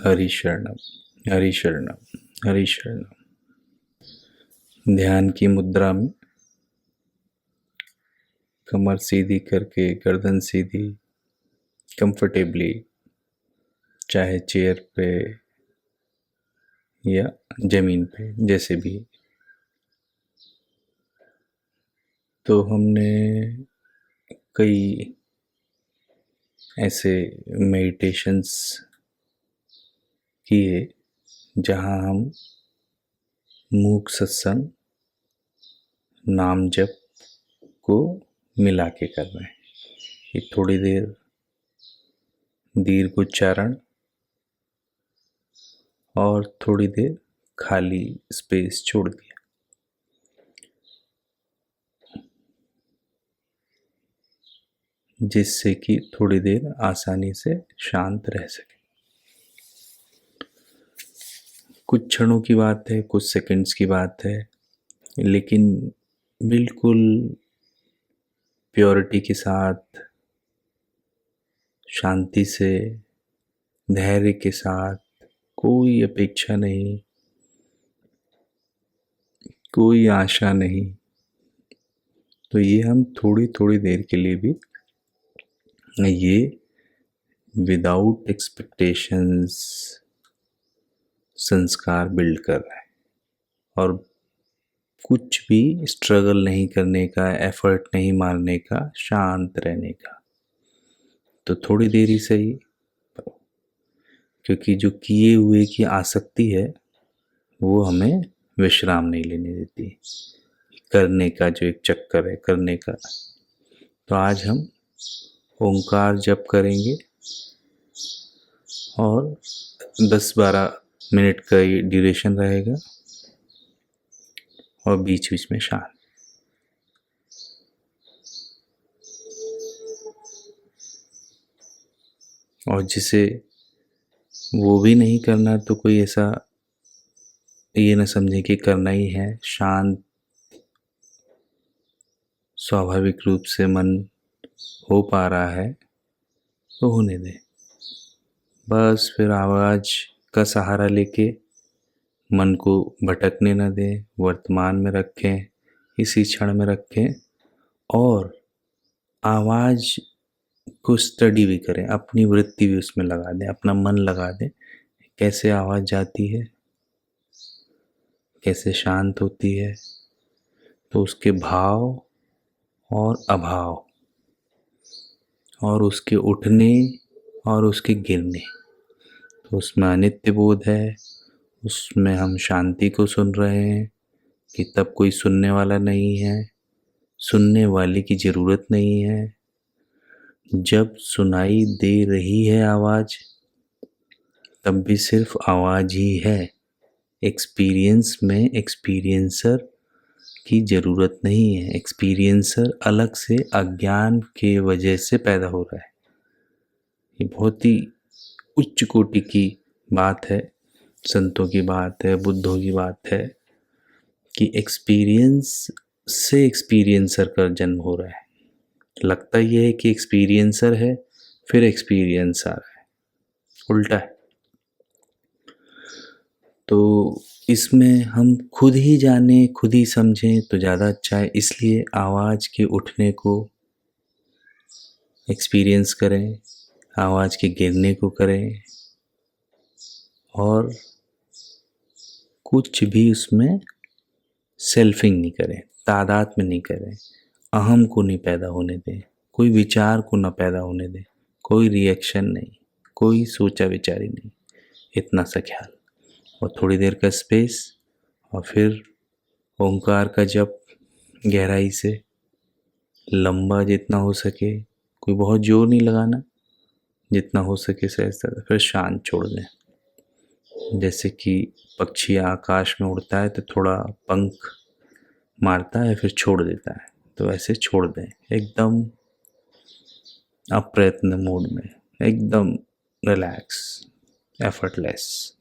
हरि शरणम, हरि शरणम, हरि शरणम। ध्यान की मुद्रा में कमर सीधी करके गर्दन सीधी, कंफर्टेबली, चाहे चेयर पे या जमीन पे, जैसे भी। तो हमने कई ऐसे मेडिटेशंस किए जहाँ हम मूक सत्संग, नाम जप को मिला के कर रहे हैं कि थोड़ी देर दीर्घ उच्चारण और थोड़ी देर खाली स्पेस छोड़ दिया, जिससे कि थोड़ी देर आसानी से शांत रह सके। कुछ क्षणों की बात है, कुछ सेकंड्स की बात है, लेकिन बिल्कुल प्योरिटी के साथ, शांति से, धैर्य के साथ, कोई अपेक्षा नहीं, कोई आशा नहीं। तो ये हम थोड़ी थोड़ी देर के लिए भी ये विदाउट एक्सपेक्टेशंस संस्कार बिल्ड कर रहे हैं, और कुछ भी स्ट्रगल नहीं करने का, एफर्ट नहीं मारने का, शांत रहने का। तो थोड़ी देर ही सही, क्योंकि जो किए हुए की आसक्ति है वो हमें विश्राम नहीं लेने देती, करने का जो एक चक्कर है करने का। तो आज हम ओंकार जप करेंगे और 10-12 मिनट का ये ड्यूरेशन रहेगा और बीच बीच में शांत। और जिसे वो भी नहीं करना तो कोई ऐसा ये ना समझे कि करना ही है। शांत स्वाभाविक रूप से मन हो पा रहा है तो होने दें। बस फिर आवाज़ का सहारा लेके मन को भटकने न दें, वर्तमान में रखें, इसी क्षण में रखें, और आवाज़ को स्टडी भी करें, अपनी वृत्ति भी उसमें लगा दें, अपना मन लगा दें। कैसे आवाज़ जाती है, कैसे शांत होती है, तो उसके भाव और अभाव, और उसके उठने और उसके गिरने, तो उसमें अनित्य बोध है। उसमें हम शांति को सुन रहे हैं कि तब कोई सुनने वाला नहीं है, सुनने वाले की ज़रूरत नहीं है। जब सुनाई दे रही है आवाज़, तब भी सिर्फ आवाज़ ही है। एक्सपीरियंस में एक्सपीरियंसर की ज़रूरत नहीं है। एक्सपीरियंसर अलग से अज्ञान के वजह से पैदा हो रहा है। ये बहुत ही उच्च कोटि की बात है, संतों की बात है, बुद्धों की बात है कि एक्सपीरियंस से एक्सपीरियंसर का जन्म हो रहा है। लगता ये है कि एक्सपीरियंसर है, फिर एक्सपीरियंस आ रहा है, उल्टा है। तो इसमें हम खुद ही जाने, खुद ही समझें तो ज़्यादा अच्छा है। इसलिए आवाज़ के उठने को एक्सपीरियंस करें, आवाज़ के गिरने को करें, और कुछ भी उसमें सेल्फिंग नहीं करें, तादाद में नहीं करें, अहम को नहीं पैदा होने दें, कोई विचार को ना पैदा होने दें, कोई रिएक्शन नहीं, कोई सोचा विचारी नहीं, इतना सा ख्याल। और थोड़ी देर का स्पेस, और फिर ओंकार का जप गहराई से, लंबा जितना हो सके, कोई बहुत जोर नहीं लगाना, जितना हो सके सहज। फिर शांत छोड़ दें। जैसे कि पक्षी आकाश में उड़ता है तो थोड़ा पंख मारता है फिर छोड़ देता है, तो ऐसे छोड़ दें, एकदम अप्रयत्न मोड में, एकदम रिलैक्स, एफर्टलेस।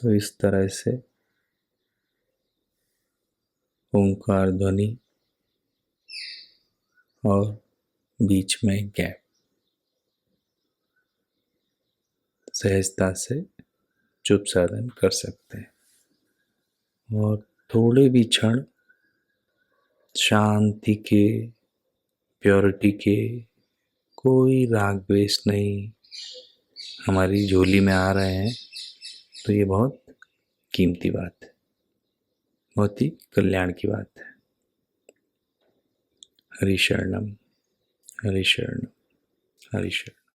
तो इस तरह से ओंकार ध्वनि और बीच में गैप सहजता से चुप साधन कर सकते हैं और थोड़े भी क्षण शांति के, प्योरिटी के, कोई राग द्वेष नहीं हमारी झोली में आ रहे हैं, तो ये बहुत कीमती बात है, बहुत ही कल्याण की बात है। हरि शरणम, हरि शरणम, हरि शरणम।